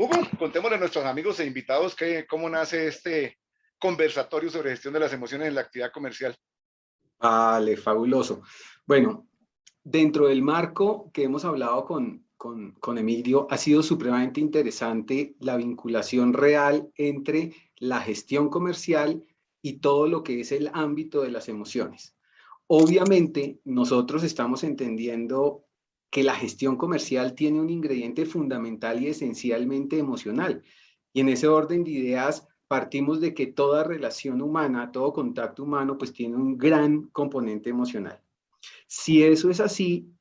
Hugo, contémosle a nuestros amigos e invitados cómo nace este conversatorio sobre gestión de las emociones en la actividad comercial. Vale, fabuloso. Bueno, dentro del marco que hemos hablado con Emilio, ha sido supremamente interesante la vinculación real entre la gestión comercial y todo lo que es el ámbito de las emociones. Obviamente, nosotros estamos entendiendo que la gestión comercial tiene un ingrediente fundamental y esencialmente emocional. Y en ese orden de ideas, partimos de que toda relación humana, todo contacto humano, pues tiene un gran componente emocional. Si eso es así,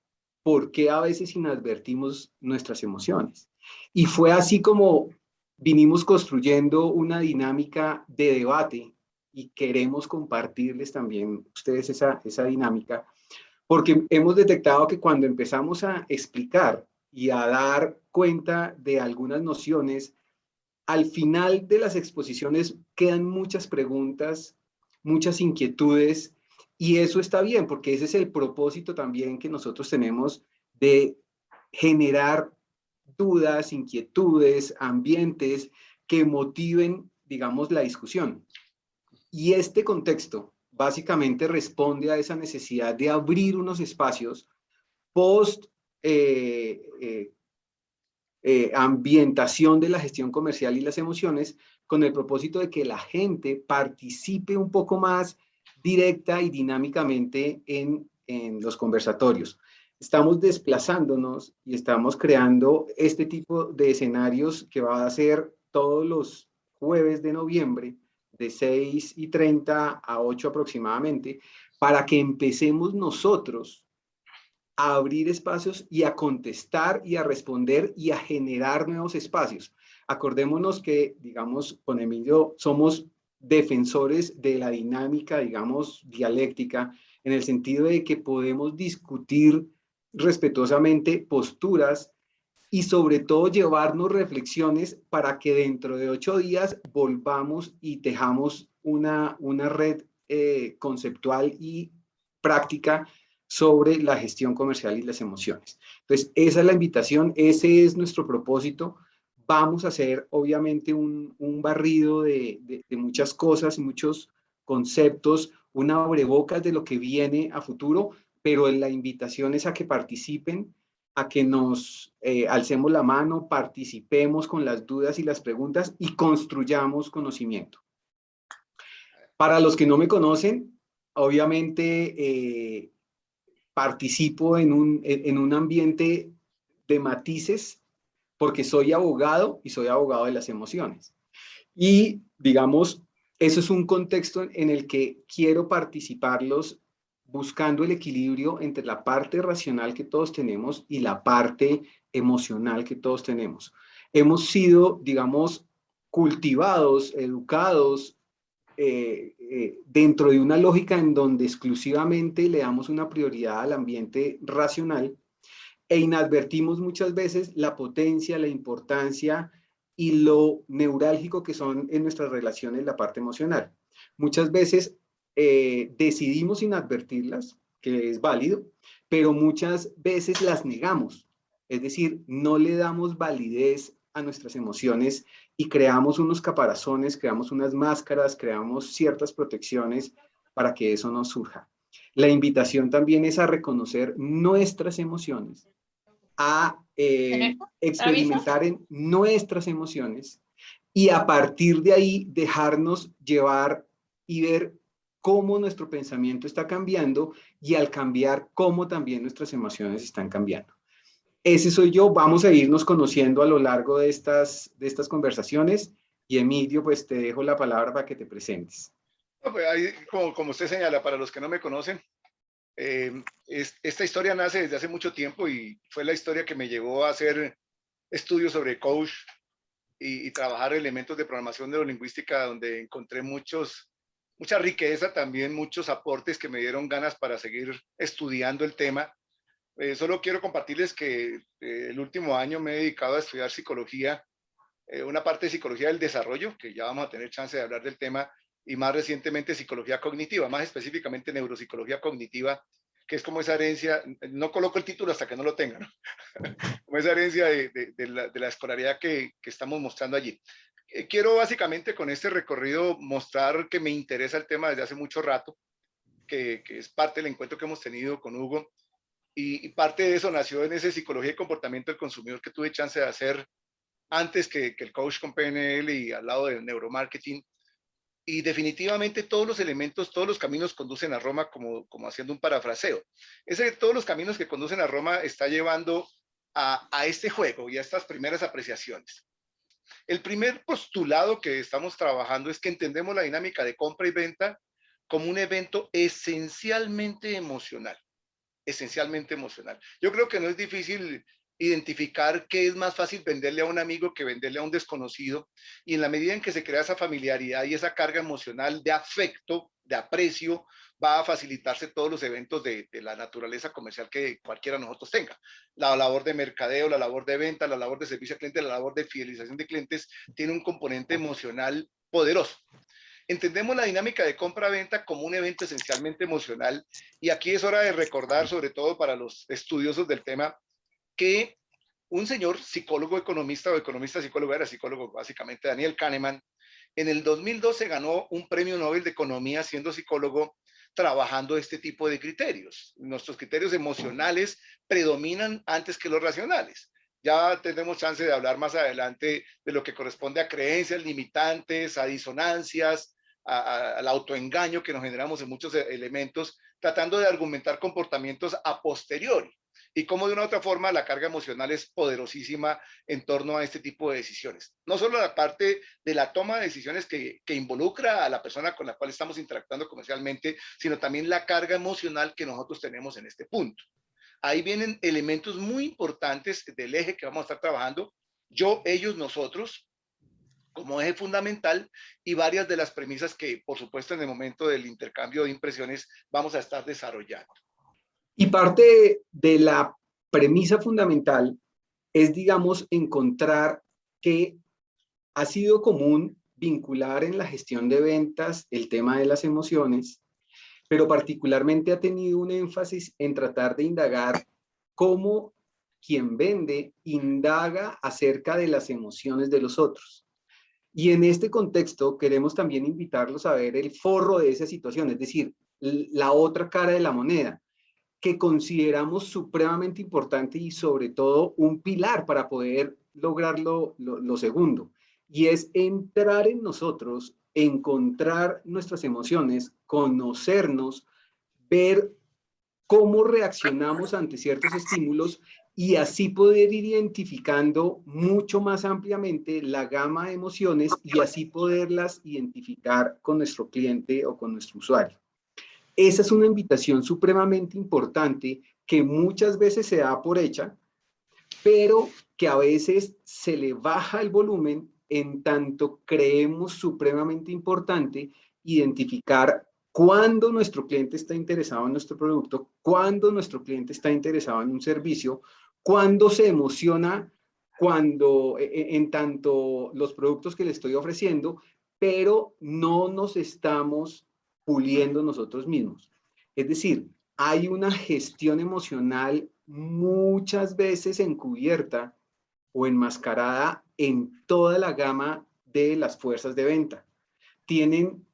¿por qué a veces inadvertimos nuestras emociones? Y fue así como vinimos construyendo una dinámica de debate y queremos compartirles también ustedes esa dinámica, porque hemos detectado que cuando empezamos a explicar y a dar cuenta de algunas nociones, al final de las exposiciones quedan muchas preguntas, muchas inquietudes, y eso está bien, porque ese es el propósito también que nosotros tenemos de generar dudas, inquietudes, ambientes que motiven, digamos, la discusión. Y este contexto básicamente responde a esa necesidad de abrir unos espacios post eh, eh, ambientación de la gestión comercial y las emociones, con el propósito de que la gente participe un poco más directa y dinámicamente en los conversatorios. Estamos desplazándonos y estamos creando este tipo de escenarios que va a ser todos los jueves de noviembre, de 6:30 a 8 aproximadamente, para que empecemos nosotros a abrir espacios y a contestar y a responder y a generar nuevos espacios. Acordémonos que, digamos, con Emilio somos defensores de la dinámica, digamos, dialéctica, en el sentido de que podemos discutir respetuosamente posturas y sobre todo llevarnos reflexiones para que dentro de 8 días volvamos y tejamos una red conceptual y práctica sobre la gestión comercial y las emociones. Entonces, esa es la invitación, ese es nuestro propósito. Vamos a hacer, obviamente, un barrido de muchas cosas, muchos conceptos, una abrebocas de lo que viene a futuro, pero la invitación es a que participen, a que nos alcemos la mano, participemos con las dudas y las preguntas y construyamos conocimiento. Para los que no me conocen, obviamente participo en un ambiente de matices porque soy abogado y soy abogado de las emociones. Y digamos, eso es un contexto en el que quiero participarlos buscando el equilibrio entre la parte racional que todos tenemos y la parte emocional que todos tenemos. Hemos sido, digamos, cultivados, educados dentro de una lógica en donde exclusivamente le damos una prioridad al ambiente racional e inadvertimos muchas veces la potencia, la importancia y lo neurálgico que son en nuestras relaciones la parte emocional. Muchas veces decidimos inadvertirlas, que es válido, pero muchas veces las negamos. Es decir, no le damos validez a nuestras emociones y creamos unos caparazones, creamos unas máscaras, creamos ciertas protecciones para que eso no surja. La invitación también es a reconocer nuestras emociones, a experimentar en nuestras emociones y a partir de ahí dejarnos llevar y ver cómo nuestro pensamiento está cambiando y al cambiar cómo también nuestras emociones están cambiando. Ese soy yo, vamos a irnos conociendo a lo largo de estas conversaciones y Emilio, pues te dejo la palabra para que te presentes. No, pues ahí, como usted señala, para los que no me conocen, esta historia nace desde hace mucho tiempo y fue la historia que me llevó a hacer estudios sobre coach y trabajar elementos de programación neurolingüística donde encontré mucha riqueza, también muchos aportes que me dieron ganas para seguir estudiando el tema. Solo quiero compartirles que el último año me he dedicado a estudiar psicología, una parte de psicología del desarrollo, que ya vamos a tener chance de hablar del tema, y más recientemente psicología cognitiva, más específicamente neuropsicología cognitiva, que es como esa herencia, no coloco el título hasta que no lo tenga, ¿no? Como esa herencia de la escolaridad que estamos mostrando allí. Quiero básicamente con este recorrido mostrar que me interesa el tema desde hace mucho rato, que es parte del encuentro que hemos tenido con Hugo, y parte de eso nació en ese psicología y comportamiento del consumidor que tuve chance de hacer antes que el coach con PNL y al lado del neuromarketing. Y definitivamente todos los elementos, todos los caminos conducen a Roma, como haciendo un parafraseo. Ese todos los caminos que conducen a Roma está llevando a este juego y a estas primeras apreciaciones. El primer postulado que estamos trabajando es que entendemos la dinámica de compra y venta como un evento esencialmente emocional. Esencialmente emocional. Yo creo que no es difícil identificar qué es más fácil venderle a un amigo que venderle a un desconocido, y en la medida en que se crea esa familiaridad y esa carga emocional de afecto, de aprecio, va a facilitarse todos los eventos de la naturaleza comercial que cualquiera de nosotros tenga. La labor de mercadeo, la labor de venta, la labor de servicio al cliente, la labor de fidelización de clientes tiene un componente emocional poderoso. Entendemos la dinámica de compra-venta como un evento esencialmente emocional, y aquí es hora de recordar, sobre todo para los estudiosos del tema, que un señor psicólogo economista o economista psicólogo, era psicólogo básicamente, Daniel Kahneman, en el 2012 ganó un premio Nobel de Economía siendo psicólogo, trabajando este tipo de criterios. Nuestros criterios emocionales predominan antes que los racionales. Ya tendremos chance de hablar más adelante de lo que corresponde a creencias limitantes, a disonancias, al autoengaño que nos generamos en muchos elementos, tratando de argumentar comportamientos a posteriori, y cómo de una u otra forma la carga emocional es poderosísima en torno a este tipo de decisiones. No solo la parte de la toma de decisiones que involucra a la persona con la cual estamos interactuando comercialmente, sino también la carga emocional que nosotros tenemos en este punto. Ahí vienen elementos muy importantes del eje que vamos a estar trabajando: yo, ellos, nosotros, como eje fundamental, y varias de las premisas que, por supuesto, en el momento del intercambio de impresiones vamos a estar desarrollando. Y parte de la premisa fundamental es, digamos, encontrar que ha sido común vincular en la gestión de ventas el tema de las emociones, pero particularmente ha tenido un énfasis en tratar de indagar cómo quien vende indaga acerca de las emociones de los otros. Y en este contexto queremos también invitarlos a ver el forro de esa situación, es decir, la otra cara de la moneda, que consideramos supremamente importante y sobre todo un pilar para poder lograr lo segundo, y es entrar en nosotros, encontrar nuestras emociones, conocernos, ver cómo reaccionamos ante ciertos estímulos y así poder ir identificando mucho más ampliamente la gama de emociones y así poderlas identificar con nuestro cliente o con nuestro usuario. Esa es una invitación supremamente importante que muchas veces se da por hecha, pero que a veces se le baja el volumen en tanto creemos supremamente importante identificar cuándo nuestro cliente está interesado en nuestro producto, cuándo nuestro cliente está interesado en un servicio, cuándo se emociona cuando en tanto los productos que le estoy ofreciendo, pero no nos estamos puliendo nosotros mismos. Es decir, hay una gestión emocional muchas veces encubierta o enmascarada en toda la gama de las fuerzas de venta. Tienen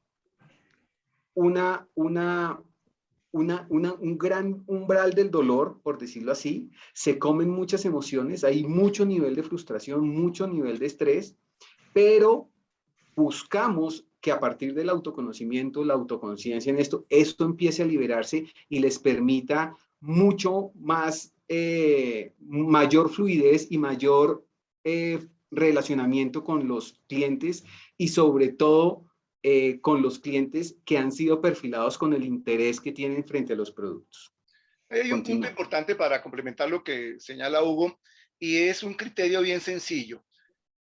un gran umbral del dolor, por decirlo así, se comen muchas emociones, hay mucho nivel de frustración, mucho nivel de estrés, pero buscamos que a partir del autoconocimiento, la autoconciencia en esto empiece a liberarse y les permita mucho más, mayor fluidez y mayor relacionamiento con los clientes y sobre todo con los clientes que han sido perfilados con el interés que tienen frente a los productos. Hay un punto importante para complementar lo que señala Hugo, y es un criterio bien sencillo.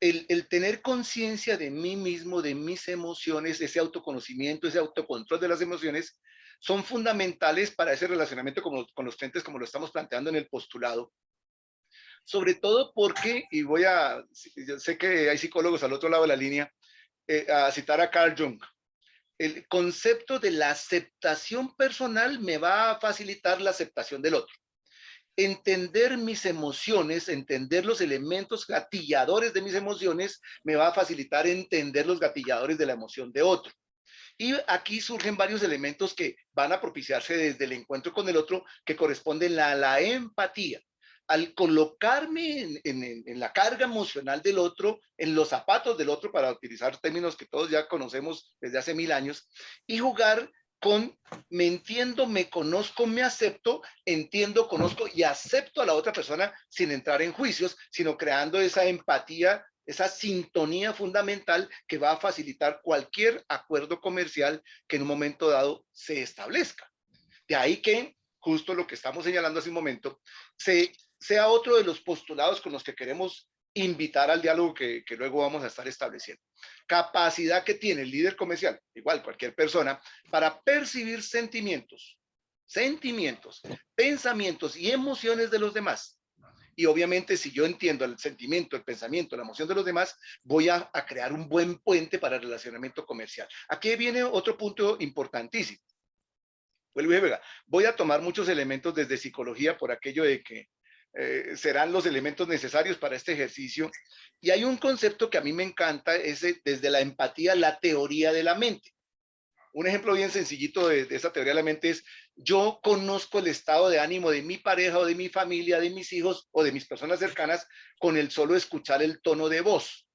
El tener conciencia de mí mismo, de mis emociones, ese autoconocimiento, ese autocontrol de las emociones, son fundamentales para ese relacionamiento con los clientes, como lo estamos planteando en el postulado. Sobre todo porque, y yo sé que hay psicólogos al otro lado de la línea, a citar a Carl Jung, el concepto de la aceptación personal me va a facilitar la aceptación del otro. Entender mis emociones, entender los elementos gatilladores de mis emociones, me va a facilitar entender los gatilladores de la emoción de otro. Y aquí surgen varios elementos que van a propiciarse desde el encuentro con el otro, que corresponden a la empatía. Al colocarme en la carga emocional del otro, en los zapatos del otro, para utilizar términos que todos ya conocemos desde hace 1000 años, y jugar con me entiendo, me conozco, me acepto, entiendo, conozco y acepto a la otra persona sin entrar en juicios, sino creando esa empatía, esa sintonía fundamental que va a facilitar cualquier acuerdo comercial que en un momento dado se establezca. De ahí que, justo lo que estamos señalando hace un momento, sea otro de los postulados con los que queremos invitar al diálogo que luego vamos a estar estableciendo. Capacidad que tiene el líder comercial, igual cualquier persona, para percibir sentimientos, pensamientos y emociones de los demás. Y obviamente si yo entiendo el sentimiento, el pensamiento, la emoción de los demás, voy a crear un buen puente para el relacionamiento comercial. Aquí viene otro punto importantísimo. Voy a tomar muchos elementos desde psicología por aquello de que serán los elementos necesarios para este ejercicio. Y hay un concepto que a mí me encanta, es desde la empatía, la teoría de la mente. Un ejemplo bien sencillito de esa teoría de la mente es: yo conozco el estado de ánimo de mi pareja o de mi familia, de mis hijos o de mis personas cercanas con el solo escuchar el tono de voz.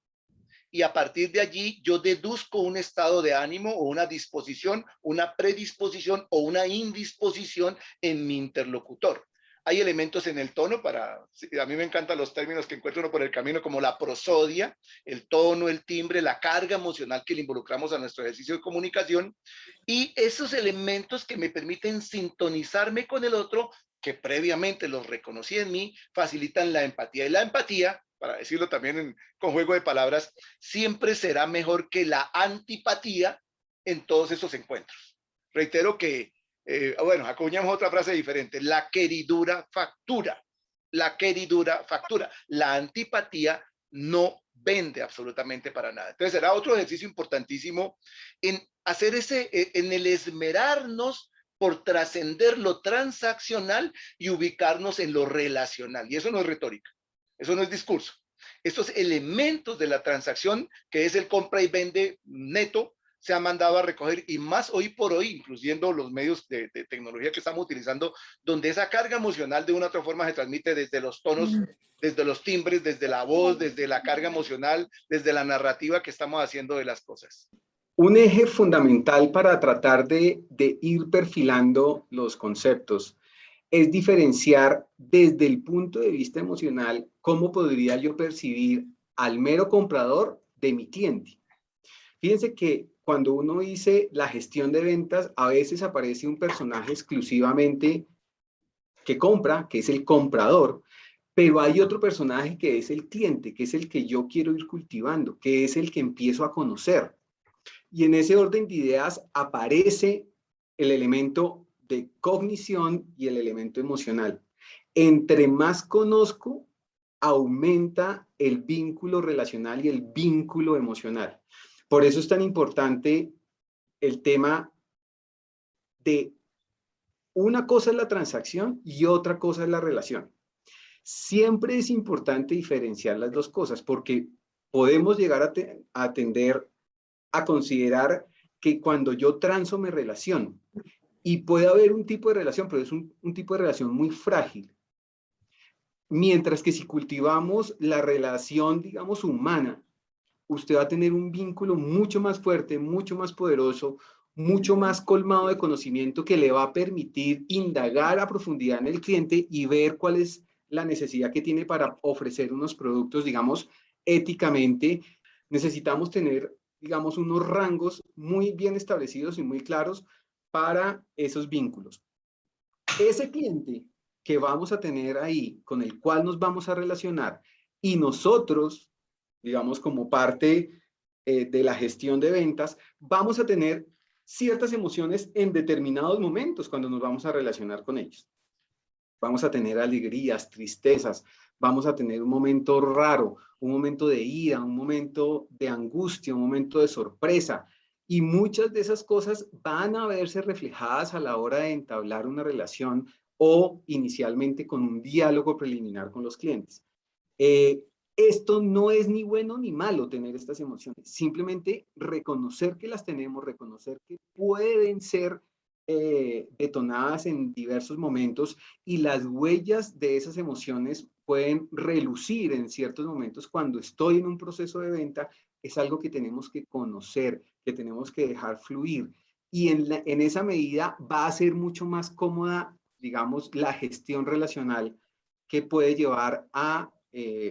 Y a partir de allí yo deduzco un estado de ánimo o una disposición, una predisposición o una indisposición en mi interlocutor. Hay elementos en el tono a mí me encantan los términos que encuentro uno por el camino, como la prosodia, el tono, el timbre, la carga emocional que le involucramos a nuestro ejercicio de comunicación, y esos elementos que me permiten sintonizarme con el otro, que previamente los reconocí en mí, facilitan la empatía. Y la empatía, para decirlo también con juego de palabras, siempre será mejor que la antipatía en todos esos encuentros. Reitero que, bueno, acuñamos otra frase diferente: la queridura factura. La queridura factura. La antipatía no vende absolutamente para nada. Entonces será otro ejercicio importantísimo en hacer en el esmerarnos por trascender lo transaccional y ubicarnos en lo relacional. Y eso no es retórica. Eso no es discurso. Estos elementos de la transacción, que es el compra y vende neto, se han mandado a recoger, y más hoy por hoy, incluyendo los medios de tecnología que estamos utilizando, donde esa carga emocional de una u otra forma se transmite desde los tonos, desde los timbres, desde la voz, desde la carga emocional, desde la narrativa que estamos haciendo de las cosas. Un eje fundamental para tratar de ir perfilando los conceptos es diferenciar desde el punto de vista emocional cómo podría yo percibir al mero comprador de mi cliente. Fíjense que cuando uno dice la gestión de ventas, a veces aparece un personaje exclusivamente que compra, que es el comprador, pero hay otro personaje que es el cliente, que es el que yo quiero ir cultivando, que es el que empiezo a conocer. Y en ese orden de ideas aparece el elemento de cognición y el elemento emocional. Entre más conozco, aumenta el vínculo relacional y el vínculo emocional. Por eso es tan importante el tema de una cosa es la transacción y otra cosa es la relación. Siempre es importante diferenciar las dos cosas, porque podemos llegar a tender a considerar que cuando yo transo me relaciono, y puede haber un tipo de relación, pero es un tipo de relación muy frágil. Mientras que si cultivamos la relación, digamos, humana, usted va a tener un vínculo mucho más fuerte, mucho más poderoso, mucho más colmado de conocimiento, que le va a permitir indagar a profundidad en el cliente y ver cuál es la necesidad que tiene para ofrecer unos productos, digamos, éticamente. Necesitamos tener, digamos, unos rangos muy bien establecidos y muy claros para esos vínculos. Ese cliente que vamos a tener ahí, con el cual nos vamos a relacionar, y nosotros, digamos, como parte de la gestión de ventas, vamos a tener ciertas emociones en determinados momentos cuando nos vamos a relacionar con ellos. Vamos a tener alegrías, tristezas, vamos a tener un momento raro, un momento de ira, un momento de angustia, un momento de sorpresa. Y muchas de esas cosas van a verse reflejadas a la hora de entablar una relación o inicialmente con un diálogo preliminar con los clientes. Esto no es ni bueno ni malo tener estas emociones, simplemente reconocer que las tenemos, reconocer que pueden ser detonadas en diversos momentos y las huellas de esas emociones pueden relucir en ciertos momentos cuando estoy en un proceso de venta, es algo que tenemos que conocer, que tenemos que dejar fluir. Y en esa medida va a ser mucho más cómoda, digamos, la gestión relacional que puede llevar a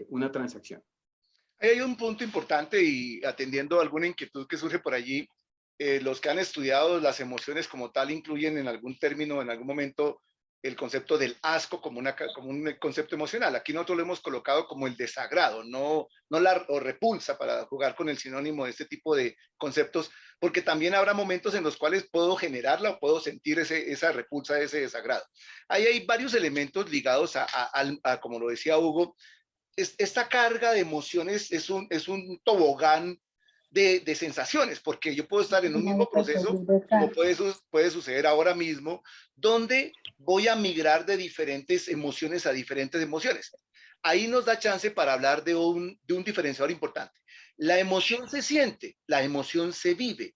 una transacción. Ahí hay un punto importante y atendiendo alguna inquietud que surge por allí, los que han estudiado las emociones como tal incluyen en algún término, en algún momento, el concepto del asco como, como un concepto emocional. Aquí nosotros lo hemos colocado como el desagrado, no la o repulsa para jugar con el sinónimo de este tipo de conceptos, porque también habrá momentos en los cuales puedo generarla o puedo sentir esa repulsa, ese desagrado. Ahí hay varios elementos ligados como lo decía Hugo, esta carga de emociones es un tobogán de sensaciones, porque yo puedo estar en un mismo proceso, como puede suceder ahora mismo, donde voy a migrar de diferentes emociones a diferentes emociones. Ahí nos da chance para hablar de un diferenciador importante. La emoción se siente, la emoción se vive.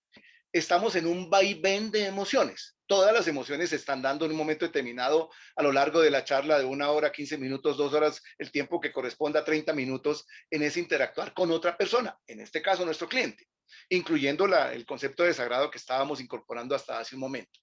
Estamos en un vaivén de emociones. Todas las emociones se están dando en un momento determinado a lo largo de la charla de 1 hora, 15 minutos, 2 horas, el tiempo que corresponda a 30 minutos en ese interactuar con otra persona, en este caso nuestro cliente, incluyendo el concepto de desagrado que estábamos incorporando hasta hace un momento.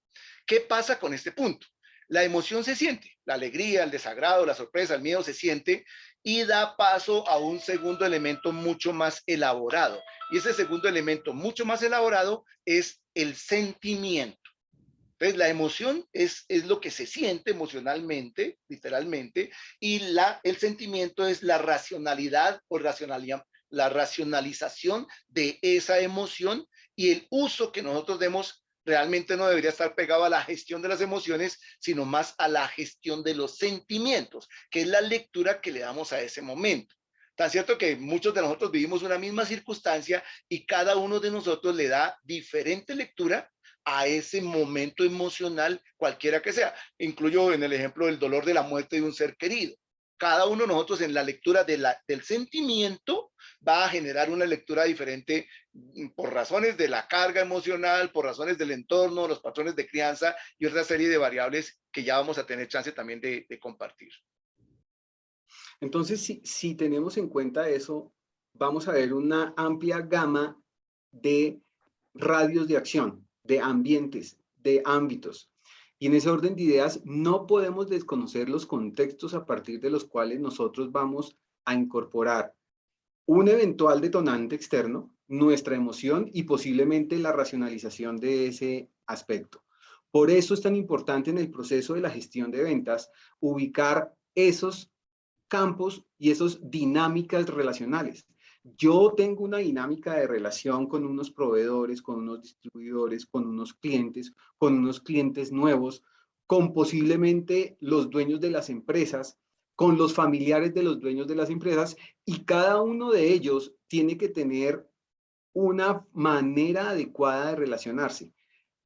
¿Qué pasa con este punto? La emoción se siente, la alegría, el desagrado, la sorpresa, el miedo se siente y da paso a un segundo elemento mucho más elaborado. Y ese segundo elemento mucho más elaborado es el sentimiento. Entonces, la emoción es lo que se siente emocionalmente, literalmente, y el sentimiento es la racionalidad o la racionalización de esa emoción y el uso que nosotros demos realmente no debería estar pegado a la gestión de las emociones, sino más a la gestión de los sentimientos, que es la lectura que le damos a ese momento. Tan cierto que muchos de nosotros vivimos una misma circunstancia y cada uno de nosotros le da diferente lectura a ese momento emocional, cualquiera que sea. Incluyo en el ejemplo del dolor de la muerte de un ser querido. Cada uno de nosotros en la lectura del sentimiento va a generar una lectura diferente por razones de la carga emocional, por razones del entorno, los patrones de crianza y otra serie de variables que ya vamos a tener chance también de compartir. Entonces, si tenemos en cuenta eso, vamos a ver una amplia gama de radios de acción, de ambientes, de ámbitos. Y en ese orden de ideas, no podemos desconocer los contextos a partir de los cuales nosotros vamos a incorporar un eventual detonante externo, nuestra emoción y posiblemente la racionalización de ese aspecto. Por eso es tan importante en el proceso de la gestión de ventas ubicar esos campos y esas dinámicas relacionales. Yo tengo una dinámica de relación con unos proveedores, con unos distribuidores, con unos clientes nuevos, con posiblemente los dueños de las empresas, con los familiares de los dueños de las empresas, y cada uno de ellos tiene que tener una manera adecuada de relacionarse.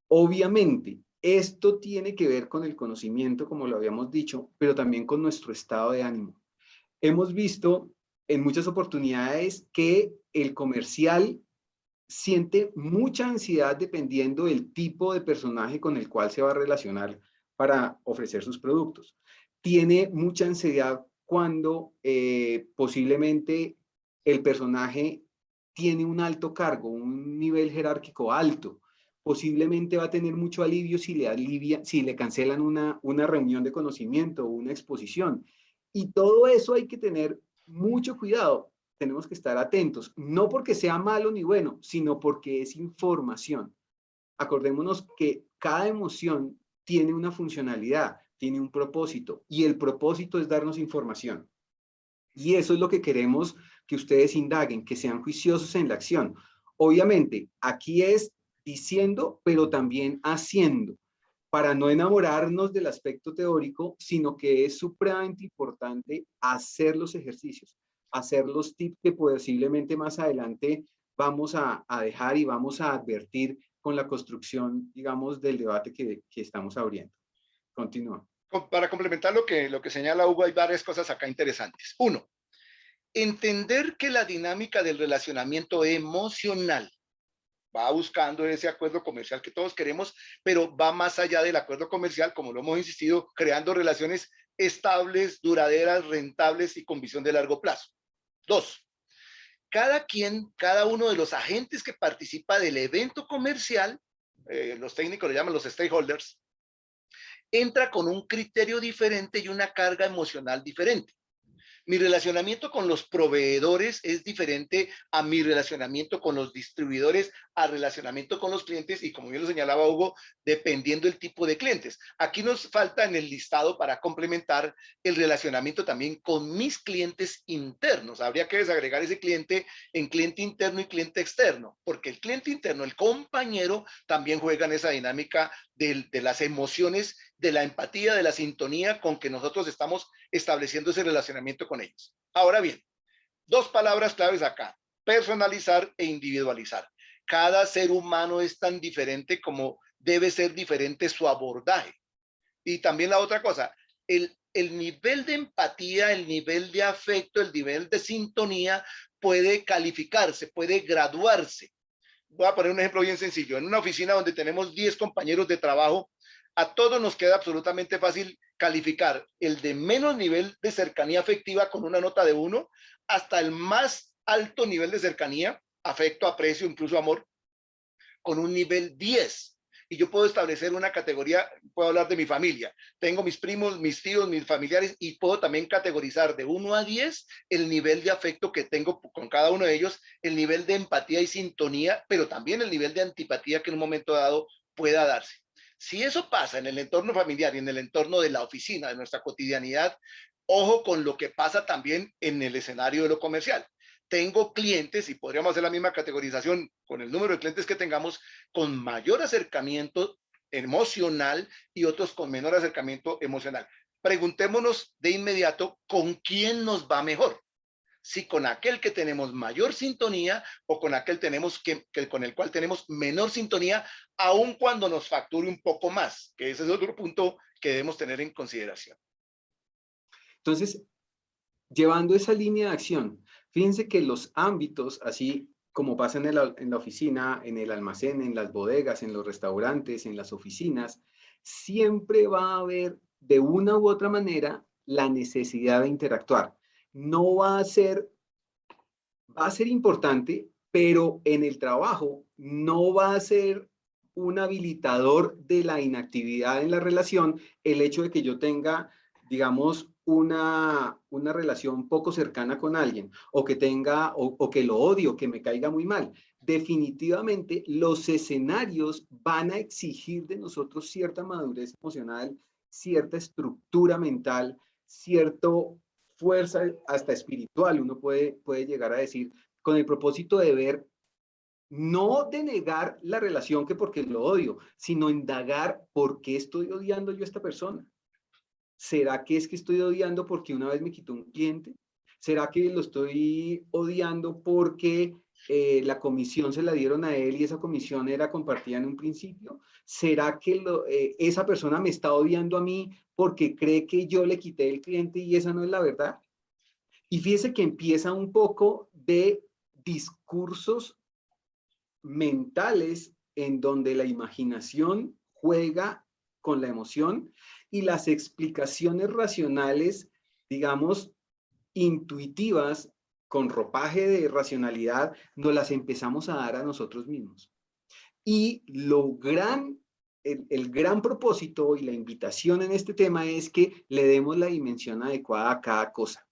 Obviamente, esto tiene que ver con el conocimiento, como lo habíamos dicho, pero también con nuestro estado de ánimo. Hemos visto en muchas oportunidades que el comercial siente mucha ansiedad dependiendo del tipo de personaje con el cual se va a relacionar para ofrecer sus productos. Tiene mucha ansiedad cuando posiblemente el personaje tiene un alto cargo, un nivel jerárquico alto. Posiblemente va a tener mucho alivio si le cancelan una reunión de conocimiento o una exposición. Y todo eso hay que tener mucho cuidado. Tenemos que estar atentos, no porque sea malo ni bueno, sino porque es información. Acordémonos que cada emoción tiene una funcionalidad, tiene un propósito, y el propósito es darnos información. Y eso es lo que queremos que ustedes indaguen, que sean juiciosos en la acción. Obviamente, aquí es diciendo, pero también haciendo, para no enamorarnos del aspecto teórico, sino que es supremamente importante hacer los ejercicios, hacer los tips que posiblemente más adelante vamos a dejar y vamos a advertir con la construcción, digamos, del debate que estamos abriendo. Continúa. Para complementar lo que señala Hugo, hay varias cosas acá interesantes. Uno, entender que la dinámica del relacionamiento emocional va buscando ese acuerdo comercial que todos queremos, pero va más allá del acuerdo comercial, como lo hemos insistido, creando relaciones estables, duraderas, rentables y con visión de largo plazo. Dos, cada uno de los agentes que participa del evento comercial, los técnicos le llaman los stakeholders, entra con un criterio diferente y una carga emocional diferente. Mi relacionamiento con los proveedores es diferente a mi relacionamiento con los distribuidores, a relacionamiento con los clientes y, como bien lo señalaba Hugo, dependiendo del tipo de clientes. Aquí nos falta en el listado para complementar el relacionamiento también con mis clientes internos. Habría que desagregar ese cliente en cliente interno y cliente externo, porque el cliente interno, el compañero, también juega en esa dinámica de las emociones, de la empatía, de la sintonía con que nosotros estamos estableciendo ese relacionamiento con ellos. Ahora bien, dos palabras claves acá: personalizar e individualizar. Cada ser humano es tan diferente como debe ser diferente su abordaje. Y también la otra cosa, el nivel de empatía, el nivel de afecto, el nivel de sintonía puede calificarse, puede graduarse. Voy a poner un ejemplo bien sencillo. En una oficina donde tenemos 10 compañeros de trabajo, a todos nos queda absolutamente fácil calificar el de menos nivel de cercanía afectiva con una nota de 1 hasta el más alto nivel de cercanía, afecto, aprecio, incluso amor, con un nivel 10. Y yo puedo establecer una categoría, puedo hablar de mi familia. Tengo mis primos, mis tíos, mis familiares, y puedo también categorizar de 1 a 10 el nivel de afecto que tengo con cada uno de ellos, el nivel de empatía y sintonía, pero también el nivel de antipatía que en un momento dado pueda darse. Si eso pasa en el entorno familiar y en el entorno de la oficina, de nuestra cotidianidad, ojo con lo que pasa también en el escenario de lo comercial. Tengo clientes, y podríamos hacer la misma categorización con el número de clientes que tengamos, con mayor acercamiento emocional y otros con menor acercamiento emocional. Preguntémonos de inmediato con quién nos va mejor. Si con aquel que tenemos mayor sintonía o con aquel con el cual tenemos menor sintonía, aun cuando nos facture un poco más, que ese es otro punto que debemos tener en consideración. Entonces, llevando esa línea de acción, fíjense que los ámbitos, así como pasa en la oficina, en el almacén, en las bodegas, en los restaurantes, en las oficinas, siempre va a haber de una u otra manera la necesidad de interactuar. No va a ser, va a ser importante, pero en el trabajo no va a ser un habilitador de la inactividad en la relación el hecho de que yo tenga, digamos, una relación poco cercana con alguien o que tenga o que lo odio, que me caiga muy mal. Definitivamente los escenarios van a exigir de nosotros cierta madurez emocional, cierta estructura mental, cierto fuerza hasta espiritual, uno puede llegar a decir, con el propósito de ver, no de negar la relación que porque lo odio, sino indagar por qué estoy odiando yo a esta persona. ¿Será que es que estoy odiando porque una vez me quitó un cliente? ¿Será que lo estoy odiando porque la comisión se la dieron a él y esa comisión era compartida en un principio? ¿Será que esa persona me está odiando a mí porque cree que yo le quité el cliente y esa no es la verdad? Y fíjese que empieza un poco de discursos mentales en donde la imaginación juega con la emoción y las explicaciones racionales, digamos, intuitivas, con ropaje de racionalidad, nos las empezamos a dar a nosotros mismos. Y el gran propósito y la invitación en este tema es que le demos la dimensión adecuada a cada cosa,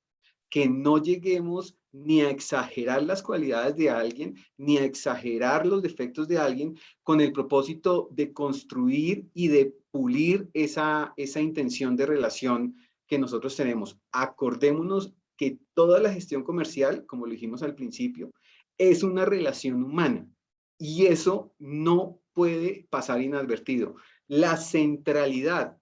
que no lleguemos ni a exagerar las cualidades de alguien, ni a exagerar los defectos de alguien, con el propósito de construir y de pulir esa intención de relación que nosotros tenemos. Acordémonos que toda la gestión comercial, como lo dijimos al principio, es una relación humana y eso no puede pasar inadvertido. La centralidad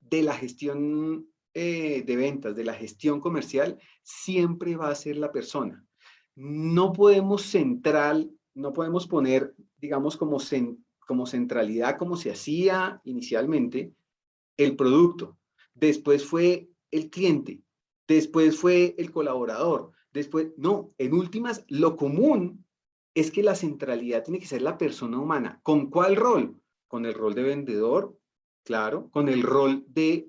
de la gestión de ventas, de la gestión comercial, siempre va a ser la persona. no podemos no podemos poner, digamos, como centralidad, como se hacía inicialmente, el producto. Después fue el cliente. Después fue el colaborador. Después, no, en últimas, lo común es que la centralidad tiene que ser la persona humana. ¿Con cuál rol? Con el rol de vendedor, claro. Con el rol de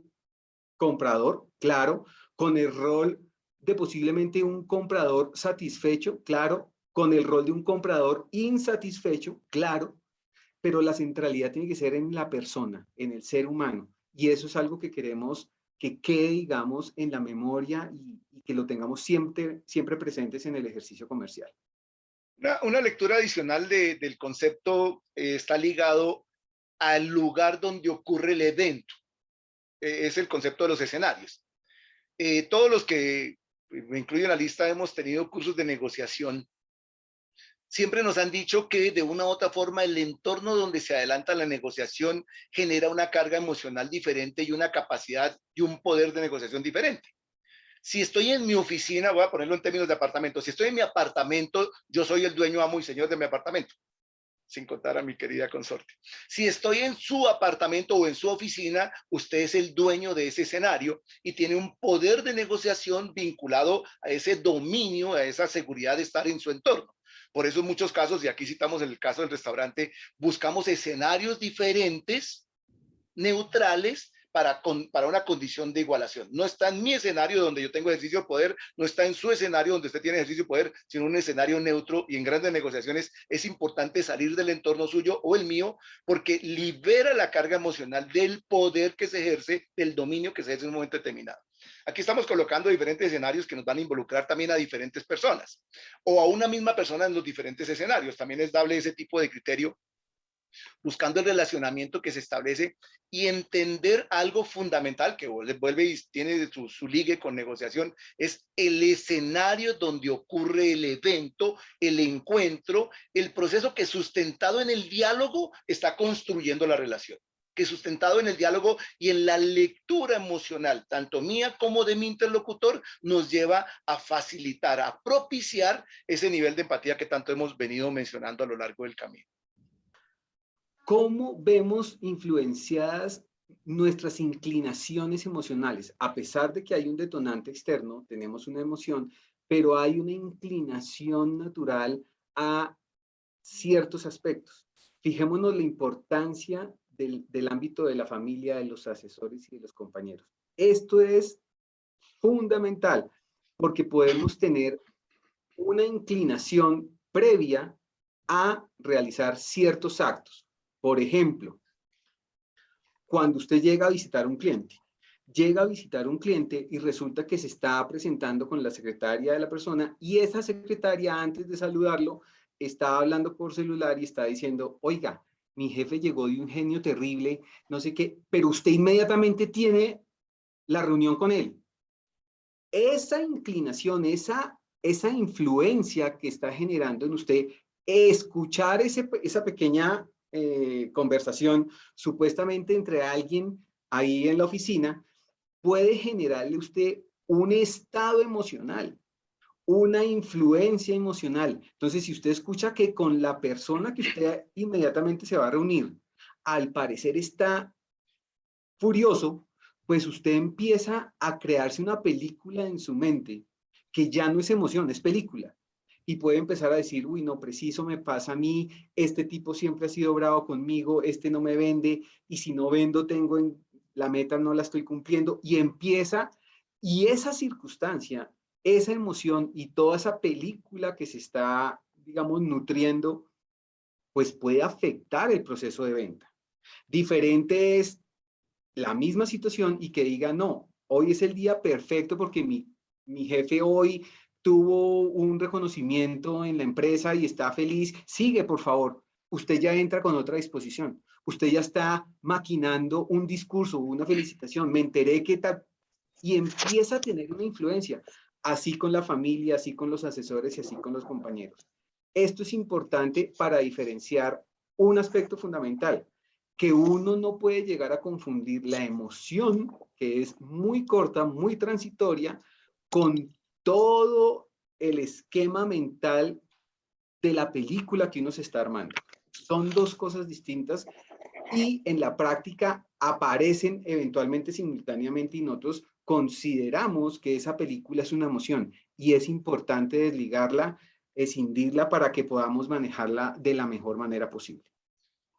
comprador, claro. Con el rol de posiblemente un comprador satisfecho, claro. Con el rol de un comprador insatisfecho, claro. Pero la centralidad tiene que ser en la persona, en el ser humano. Y eso es algo que queremos que quede, digamos, en la memoria y que lo tengamos siempre, siempre presentes en el ejercicio comercial. Una lectura adicional del concepto está ligado al lugar donde ocurre el evento. Es el concepto de los escenarios. Todos los que me incluyo en la lista hemos tenido cursos de negociación. Siempre nos han dicho que de una u otra forma el entorno donde se adelanta la negociación genera una carga emocional diferente y una capacidad y un poder de negociación diferente. Si estoy en mi oficina, voy a ponerlo en términos de apartamento, si estoy en mi apartamento, yo soy el dueño, amo y señor de mi apartamento, sin contar a mi querida consorte. Si estoy en su apartamento o en su oficina, usted es el dueño de ese escenario y tiene un poder de negociación vinculado a ese dominio, a esa seguridad de estar en su entorno. Por eso en muchos casos, y aquí citamos el caso del restaurante, buscamos escenarios diferentes, neutrales, para una condición de igualación. No está en mi escenario donde yo tengo ejercicio de poder, no está en su escenario donde usted tiene ejercicio de poder, sino un escenario neutro, y en grandes negociaciones es importante salir del entorno suyo o el mío, porque libera la carga emocional del poder que se ejerce, del dominio que se ejerce en un momento determinado. Aquí estamos colocando diferentes escenarios que nos van a involucrar también a diferentes personas o a una misma persona en los diferentes escenarios. También es dable ese tipo de criterio, buscando el relacionamiento que se establece y entender algo fundamental que vuelve y tiene su ligue con negociación, es el escenario donde ocurre el evento, el encuentro, el proceso que sustentado en el diálogo está construyendo la relación, que sustentado en el diálogo y en la lectura emocional, tanto mía como de mi interlocutor, nos lleva a facilitar, a propiciar ese nivel de empatía que tanto hemos venido mencionando a lo largo del camino. ¿Cómo vemos influenciadas nuestras inclinaciones emocionales? A pesar de que hay un detonante externo, tenemos una emoción, pero hay una inclinación natural a ciertos aspectos. Fijémonos la importancia del ámbito de la familia, de los asesores y de los compañeros. Esto es fundamental porque podemos tener una inclinación previa a realizar ciertos actos. Por ejemplo, cuando usted llega a visitar un cliente y resulta que se está presentando con la secretaria de la persona y esa secretaria, antes de saludarlo, está hablando por celular y está diciendo, oiga, mi jefe llegó de un genio terrible, no sé qué, pero usted inmediatamente tiene la reunión con él. Esa inclinación, esa influencia que está generando en usted, escuchar esa pequeña conversación supuestamente entre alguien ahí en la oficina, puede generarle a usted un estado emocional, una influencia emocional. Entonces, si usted escucha que con la persona que usted inmediatamente se va a reunir, al parecer está furioso, pues usted empieza a crearse una película en su mente que ya no es emoción, es película. Y puede empezar a decir, uy, no, preciso me pasa a mí, este tipo siempre ha sido bravo conmigo, este no me vende, y si no vendo, la meta no la estoy cumpliendo, y empieza, y esa circunstancia, esa emoción y toda esa película que se está, digamos, nutriendo, pues puede afectar el proceso de venta. Diferente es la misma situación y que diga, no, hoy es el día perfecto porque mi jefe hoy tuvo un reconocimiento en la empresa y está feliz, sigue por favor. Usted ya entra con otra disposición. Usted ya está maquinando un discurso, una felicitación. Me enteré que tal. Y empieza a tener una influencia, así con la familia, así con los asesores y así con los compañeros. Esto es importante para diferenciar un aspecto fundamental, que uno no puede llegar a confundir la emoción, que es muy corta, muy transitoria, con todo el esquema mental de la película que uno se está armando. Son dos cosas distintas y en la práctica aparecen eventualmente simultáneamente y nosotros consideramos que esa película es una emoción y es importante desligarla, escindirla para que podamos manejarla de la mejor manera posible.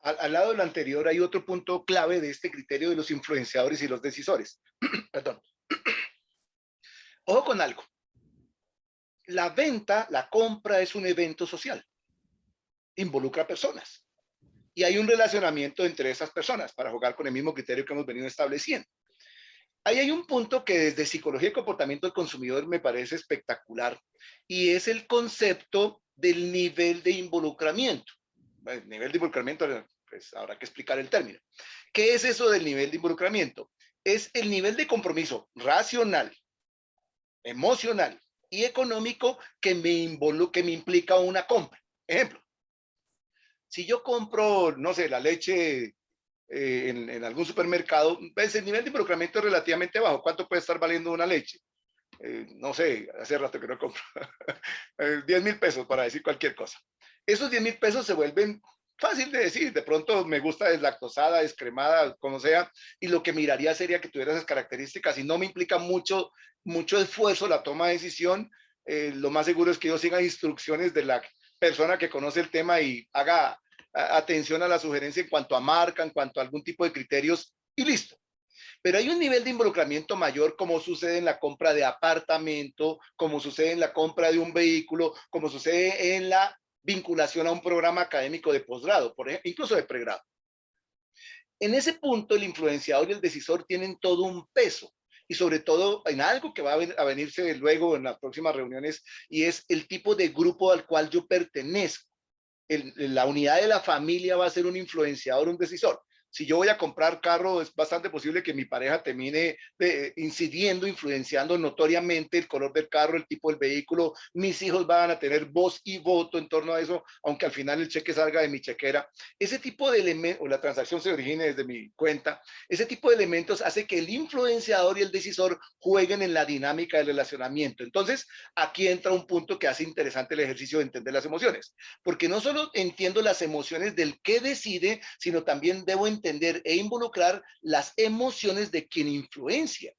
Al lado de lo anterior hay otro punto clave de este criterio de los influenciadores y los decisores. Perdón. Ojo con algo. La venta, la compra es un evento social. Involucra personas. Y hay un relacionamiento entre esas personas para jugar con el mismo criterio que hemos venido estableciendo. Ahí hay un punto que desde psicología y comportamiento del consumidor me parece espectacular y es el concepto del nivel de involucramiento. El nivel de involucramiento, pues habrá que explicar el término. ¿Qué es eso del nivel de involucramiento? Es el nivel de compromiso racional, emocional y económico que me implica una compra. Ejemplo, si yo compro, no sé, la leche en algún supermercado, pues el nivel de involucramiento es relativamente bajo. ¿Cuánto puede estar valiendo una leche? No sé, hace rato que no compro. 10.000 pesos para decir cualquier cosa. Esos 10.000 pesos se vuelven fácil de decir. De pronto me gusta deslactosada, descremada, como sea, y lo que miraría sería que tuviera esas características y no me implica mucho esfuerzo la toma de decisión. Lo más seguro es que yo siga instrucciones de la persona que conoce el tema y haga atención a la sugerencia en cuanto a marca, en cuanto a algún tipo de criterios y listo. Pero hay un nivel de involucramiento mayor, como sucede en la compra de apartamento, como sucede en la compra de un vehículo, como sucede en la vinculación a un programa académico de posgrado, por ejemplo, incluso de pregrado. En ese punto, el influenciador y el decisor tienen todo un peso, y sobre todo en algo que va a venirse luego en las próximas reuniones, y es el tipo de grupo al cual yo pertenezco. La unidad de la familia va a ser un influenciador, un decisor. Si yo voy a comprar carro, es bastante posible que mi pareja termine incidiendo, influenciando notoriamente el color del carro, el tipo del vehículo. Mis hijos van a tener voz y voto en torno a eso, aunque al final el cheque salga de mi chequera. Ese tipo de elementos, o la transacción se origine desde mi cuenta, ese tipo de elementos hace que el influenciador y el decisor jueguen en la dinámica del relacionamiento. Entonces, aquí entra un punto que hace interesante el ejercicio de entender las emociones, porque no solo entiendo las emociones del que decide, sino también debo entender e involucrar las emociones de quien influencia.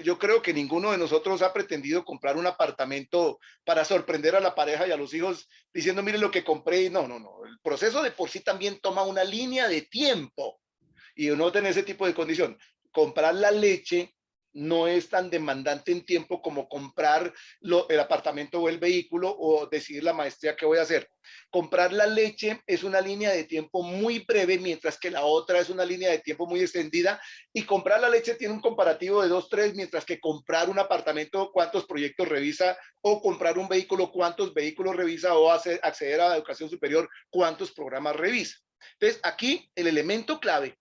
Yo creo que ninguno de nosotros ha pretendido comprar un apartamento para sorprender a la pareja y a los hijos diciendo, miren lo que compré. No, no, no. El proceso de por sí también toma una línea de tiempo y uno tiene ese tipo de condición. Comprar la leche no es tan demandante en tiempo como comprar el apartamento o el vehículo o decidir la maestría que voy a hacer. Comprar la leche es una línea de tiempo muy breve, mientras que la otra es una línea de tiempo muy extendida, y comprar la leche tiene un comparativo de 2, 3, mientras que comprar un apartamento, cuántos proyectos revisa, o comprar un vehículo, cuántos vehículos revisa, o acceder a la educación superior, cuántos programas revisa. Entonces, aquí el elemento clave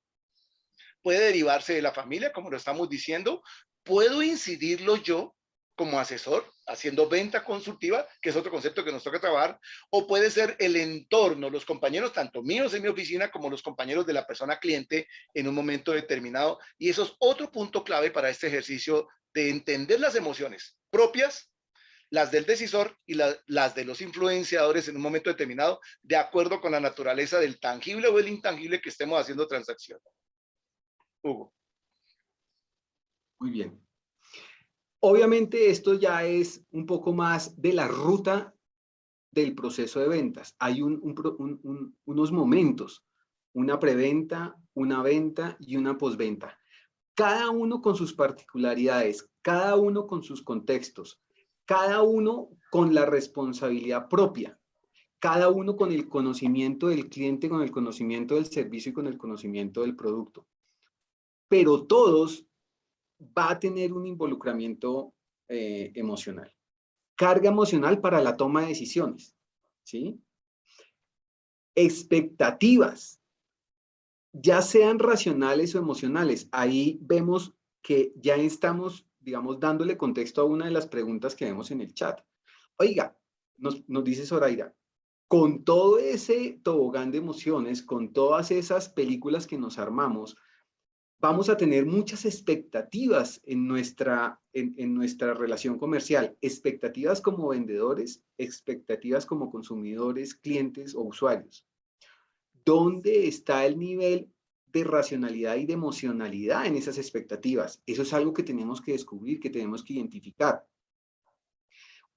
puede derivarse de la familia, como lo estamos diciendo. Puedo incidirlo yo como asesor, haciendo venta consultiva, que es otro concepto que nos toca trabajar, o puede ser el entorno, los compañeros, tanto míos en mi oficina como los compañeros de la persona cliente en un momento determinado. Y eso es otro punto clave para este ejercicio de entender las emociones propias, las del decisor y las de los influenciadores en un momento determinado, de acuerdo con la naturaleza del tangible o el intangible que estemos haciendo transacción. Hugo. Muy bien. Obviamente esto ya es un poco más de la ruta del proceso de ventas. Hay unos momentos, una preventa, una venta y una posventa. Cada uno con sus particularidades, cada uno con sus contextos, cada uno con la responsabilidad propia, cada uno con el conocimiento del cliente, con el conocimiento del servicio y con el conocimiento del producto. Pero todos va a tener un involucramiento emocional. Carga emocional para la toma de decisiones, ¿sí? Expectativas, ya sean racionales o emocionales. Ahí vemos que ya estamos, digamos, dándole contexto a una de las preguntas que vemos en el chat. Oiga, nos dice Zoraida, con todo ese tobogán de emociones, con todas esas películas que nos armamos, vamos a tener muchas expectativas en nuestra relación comercial, expectativas como vendedores, expectativas como consumidores, clientes o usuarios. ¿Dónde está el nivel de racionalidad y de emocionalidad en esas expectativas? Eso es algo que tenemos que descubrir, que tenemos que identificar.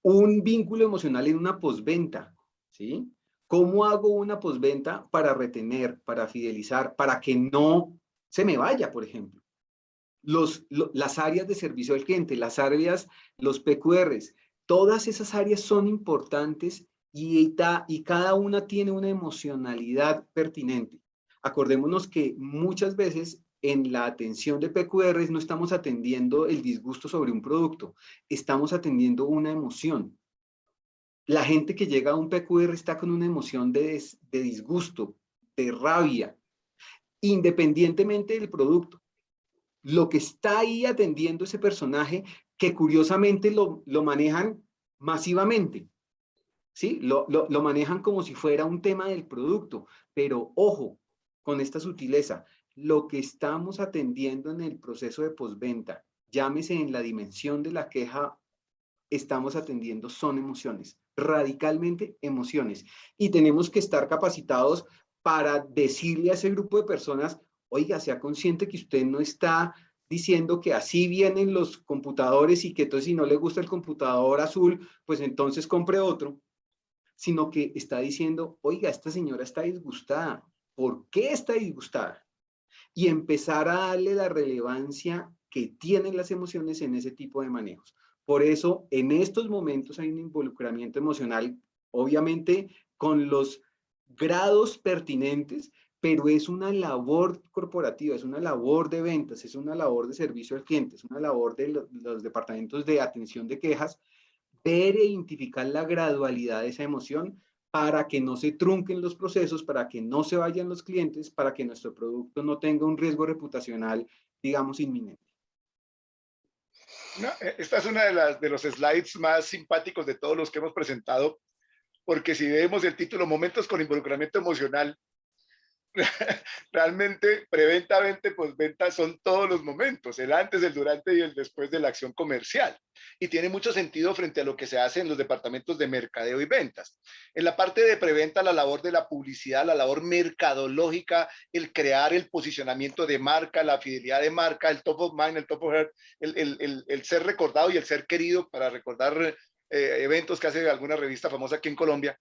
Un vínculo emocional en una postventa, ¿sí? ¿Cómo hago una postventa para retener, para fidelizar, para que no se me vaya, por ejemplo? Las áreas de servicio al cliente, las áreas, los PQRs, todas esas áreas son importantes y cada una tiene una emocionalidad pertinente. Acordémonos que muchas veces en la atención de PQRs no estamos atendiendo el disgusto sobre un producto, estamos atendiendo una emoción. La gente que llega a un PQR está con una emoción de disgusto, de rabia, independientemente del producto. Lo que está ahí atendiendo ese personaje, que curiosamente lo manejan masivamente, ¿sí? Lo manejan como si fuera un tema del producto, pero ojo con esta sutileza, lo que estamos atendiendo en el proceso de postventa, llámese en la dimensión de la queja, estamos atendiendo son emociones, radicalmente emociones, y tenemos que estar capacitados para decirle a ese grupo de personas, oiga, sea consciente que usted no está diciendo que así vienen los computadores y que entonces si no le gusta el computador azul, pues entonces compre otro, sino que está diciendo, oiga, esta señora está disgustada. ¿Por qué está disgustada? Y empezar a darle la relevancia que tienen las emociones en ese tipo de manejos. Por eso, en estos momentos hay un involucramiento emocional, obviamente con los grados pertinentes, pero es una labor corporativa, es una labor de ventas, es una labor de servicio al cliente, es una labor de los departamentos de atención de quejas, ver e identificar la gradualidad de esa emoción para que no se trunquen los procesos, para que no se vayan los clientes, para que nuestro producto no tenga un riesgo reputacional, digamos, inminente. No, esta es una de los slides más simpáticos de todos los que hemos presentado, porque si vemos el título Momentos con involucramiento emocional, realmente preventa, venta, postventa son todos los momentos, el antes, el durante y el después de la acción comercial. Y tiene mucho sentido frente a lo que se hace en los departamentos de mercadeo y ventas. En la parte de preventa, la labor de la publicidad, la labor mercadológica, el crear el posicionamiento de marca, la fidelidad de marca, el top of mind, el top of heart, el ser recordado y el ser querido para recordar eventos que hace alguna revista famosa aquí en Colombia.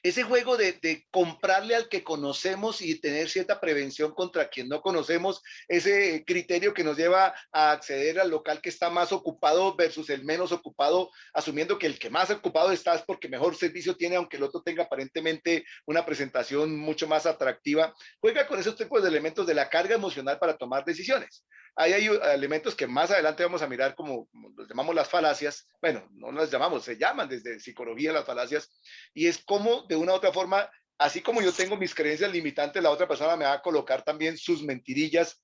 Ese juego de comprarle al que conocemos y tener cierta prevención contra quien no conocemos, ese criterio que nos lleva a acceder al local que está más ocupado versus el menos ocupado, asumiendo que el que más ocupado está es porque mejor servicio tiene, aunque el otro tenga aparentemente una presentación mucho más atractiva, juega con esos tipos de elementos de la carga emocional para tomar decisiones. Ahí hay elementos que más adelante vamos a mirar como los llamamos las falacias, bueno, no las llamamos, se llaman desde psicología las falacias, y es como de una u otra forma, así como yo tengo mis creencias limitantes, la otra persona me va a colocar también sus mentirillas,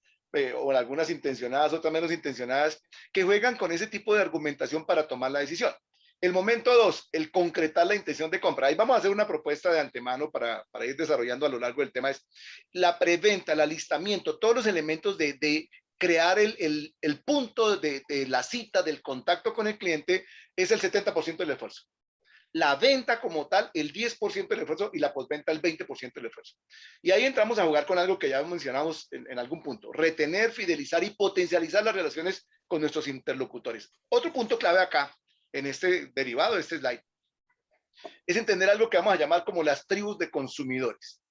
o algunas intencionadas, otras menos intencionadas, que juegan con ese tipo de argumentación para tomar la decisión. El momento 2, el concretar la intención de compra. Ahí vamos a hacer una propuesta de antemano para ir desarrollando a lo largo del tema. Es la preventa, el alistamiento, todos los elementos de crear el punto de la cita, del contacto con el cliente, es el 70% del esfuerzo. La venta como tal, el 10% del esfuerzo, y la postventa, el 20% del esfuerzo. Y ahí entramos a jugar con algo que ya mencionamos en algún punto: retener, fidelizar y potencializar las relaciones con nuestros interlocutores. Otro punto clave acá, en este derivado de este slide, es entender algo que vamos a llamar como las tribus de consumidores.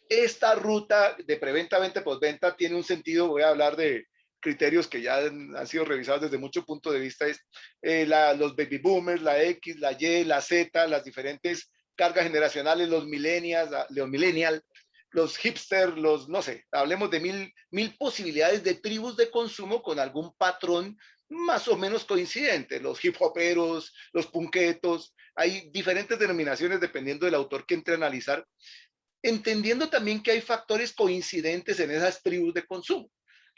Esta ruta de preventa, venta, postventa tiene un sentido. Voy a hablar de criterios que ya han sido revisados desde muchos puntos de vista. Es los baby boomers, la X, la Y, la Z, las diferentes cargas generacionales, los millennials, los hipsters, los, no sé, hablemos de mil posibilidades de tribus de consumo con algún patrón más o menos coincidente. Los hip hoperos, los punquetos, hay diferentes denominaciones dependiendo del autor que entre a analizar, entendiendo también que hay factores coincidentes en esas tribus de consumo.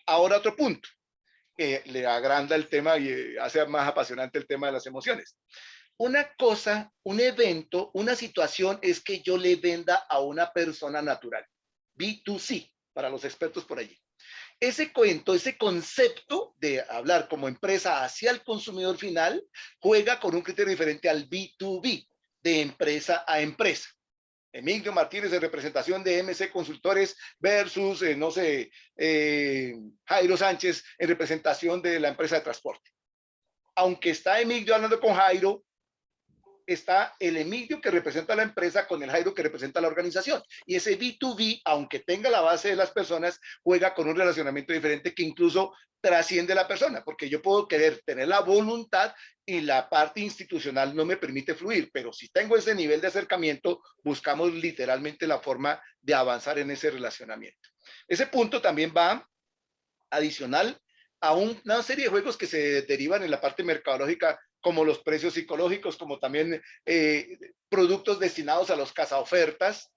Ahora otro punto, que le agranda el tema y hace más apasionante el tema de las emociones. Una cosa, un evento, una situación es que yo le venda a una persona natural, B2C, para los expertos por allí. Ese cuento, ese concepto de hablar como empresa hacia el consumidor final, juega con un criterio diferente al B2B, de empresa a empresa. Emilio Martínez en representación de MC Consultores versus, no sé, Jairo Sánchez en representación de la empresa de transporte. Aunque está Emilio hablando con Jairo, está el Emilio que representa a la empresa con el Jairo que representa a la organización. Y ese B2B, aunque tenga la base de las personas, juega con un relacionamiento diferente que incluso trasciende a la persona, porque yo puedo querer tener la voluntad y la parte institucional no me permite fluir, pero si tengo ese nivel de acercamiento, buscamos literalmente la forma de avanzar en ese relacionamiento. Ese punto también va adicional a una serie de juegos que se derivan en la parte mercadológica, como los precios psicológicos, como también productos destinados a los cazaofertas.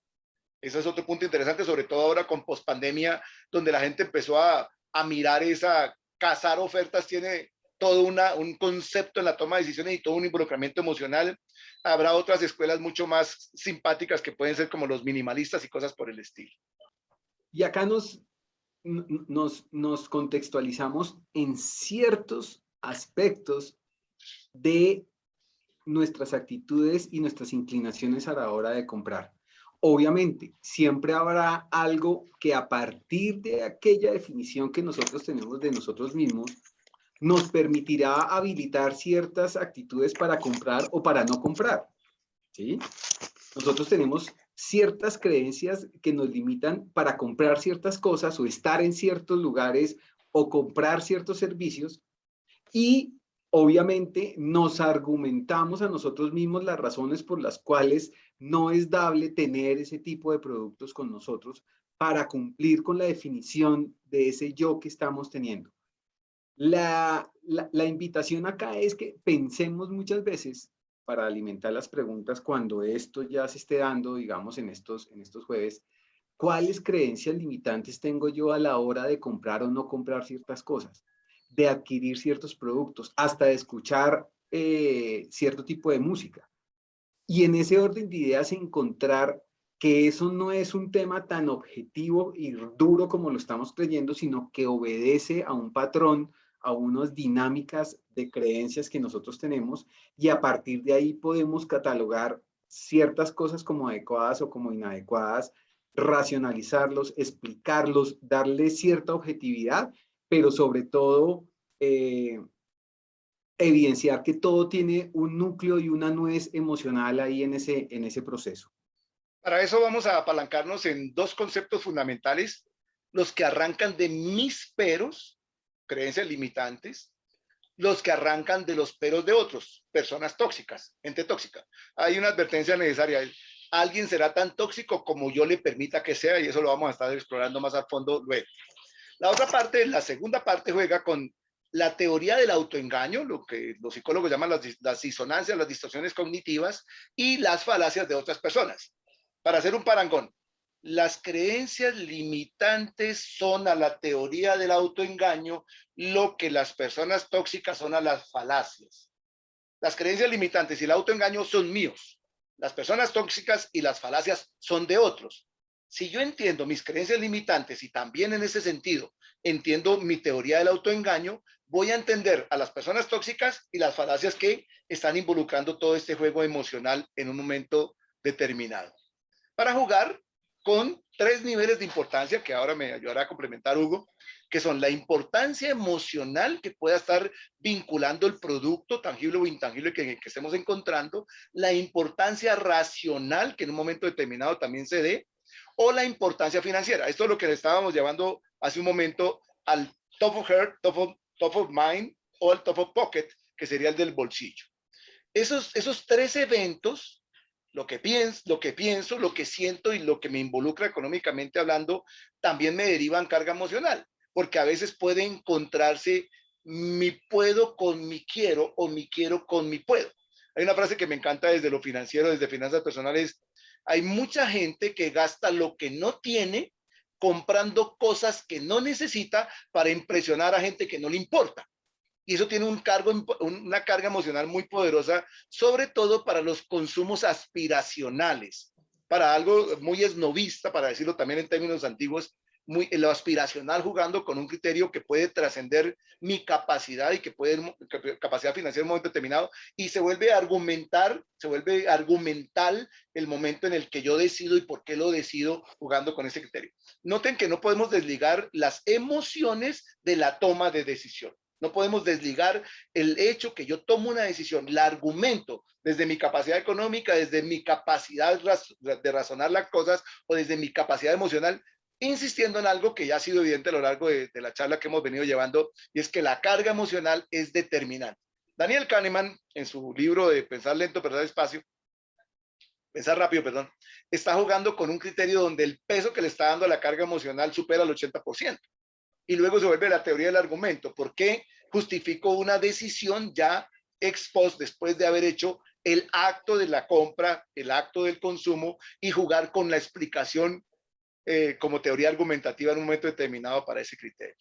Ese es otro punto interesante, sobre todo ahora con pospandemia, donde la gente empezó a mirar esa, cazar ofertas tiene todo un concepto en la toma de decisiones y todo un involucramiento emocional. Habrá otras escuelas mucho más simpáticas que pueden ser como los minimalistas y cosas por el estilo. Y acá nos contextualizamos en ciertos aspectos de nuestras actitudes y nuestras inclinaciones a la hora de comprar. Obviamente, siempre habrá algo que a partir de aquella definición que nosotros tenemos de nosotros mismos, nos permitirá habilitar ciertas actitudes para comprar o para no comprar, ¿sí? Nosotros tenemos ciertas creencias que nos limitan para comprar ciertas cosas o estar en ciertos lugares o comprar ciertos servicios y obviamente nos argumentamos a nosotros mismos las razones por las cuales no es dable tener ese tipo de productos con nosotros para cumplir con la definición de ese yo que estamos teniendo. La invitación acá es que pensemos muchas veces para alimentar las preguntas cuando esto ya se esté dando, digamos, en estos jueves, ¿cuáles creencias limitantes tengo yo a la hora de comprar o no comprar ciertas cosas? De adquirir ciertos productos, hasta de escuchar cierto tipo de música. Y en ese orden de ideas encontrar que eso no es un tema tan objetivo y duro como lo estamos creyendo, sino que obedece a un patrón, a unas dinámicas de creencias que nosotros tenemos y a partir de ahí podemos catalogar ciertas cosas como adecuadas o como inadecuadas, racionalizarlos, explicarlos, darle cierta objetividad, pero sobre todo evidenciar que todo tiene un núcleo y una nuez emocional ahí en ese proceso. Para eso vamos a apalancarnos en dos conceptos fundamentales, los que arrancan de mis peros, creencias limitantes, los que arrancan de los peros de otros, personas tóxicas, gente tóxica. Hay una advertencia necesaria, alguien será tan tóxico como yo le permita que sea, y eso lo vamos a estar explorando más a fondo luego. La otra parte, la segunda parte, juega con la teoría del autoengaño, lo que los psicólogos llaman las disonancias, las distorsiones cognitivas y las falacias de otras personas. Para hacer un parangón, las creencias limitantes son a la teoría del autoengaño lo que las personas tóxicas son a las falacias. Las creencias limitantes y el autoengaño son míos. Las personas tóxicas y las falacias son de otros. Si yo entiendo mis creencias limitantes y también en ese sentido entiendo mi teoría del autoengaño, voy a entender a las personas tóxicas y las falacias que están involucrando todo este juego emocional en un momento determinado. Para jugar con tres niveles de importancia que ahora me ayudará a complementar Hugo, que son la importancia emocional que pueda estar vinculando el producto tangible o intangible que estemos encontrando, la importancia racional que en un momento determinado también se dé, o la importancia financiera. Esto es lo que le estábamos llevando hace un momento al top of heart, top of mind o el top of pocket, que sería el del bolsillo. Esos tres eventos, lo que pienso, lo que siento y lo que me involucra económicamente hablando, también me derivan carga emocional, porque a veces puede encontrarse mi puedo con mi quiero o mi quiero con mi puedo. Hay una frase que me encanta desde lo financiero, desde finanzas personales. Hay mucha gente que gasta lo que no tiene comprando cosas que no necesita para impresionar a gente que no le importa. Y eso tiene una carga emocional muy poderosa, sobre todo para los consumos aspiracionales, para algo muy esnovista, para decirlo también en términos antiguos, en lo aspiracional, jugando con un criterio que puede trascender mi capacidad y que puede capacidad financiera en un momento determinado, y se vuelve argumental el momento en el que yo decido y por qué lo decido jugando con ese criterio. Noten que no podemos desligar las emociones de la toma de decisión. No podemos desligar el hecho que yo tomo una decisión, la argumento desde mi capacidad económica, desde mi capacidad de razonar las cosas o desde mi capacidad emocional, insistiendo en algo que ya ha sido evidente a lo largo de la charla que hemos venido llevando, y es que la carga emocional es determinante. Daniel Kahneman, en su libro de Pensar lento, pensar despacio, pensar rápido, perdón, está jugando con un criterio donde el peso que le está dando a la carga emocional supera el 80%. Y luego se vuelve la teoría del argumento. ¿Por qué justifico una decisión ya ex post, después de haber hecho el acto de la compra, el acto del consumo, y jugar con la explicación como teoría argumentativa en un momento determinado para ese criterio?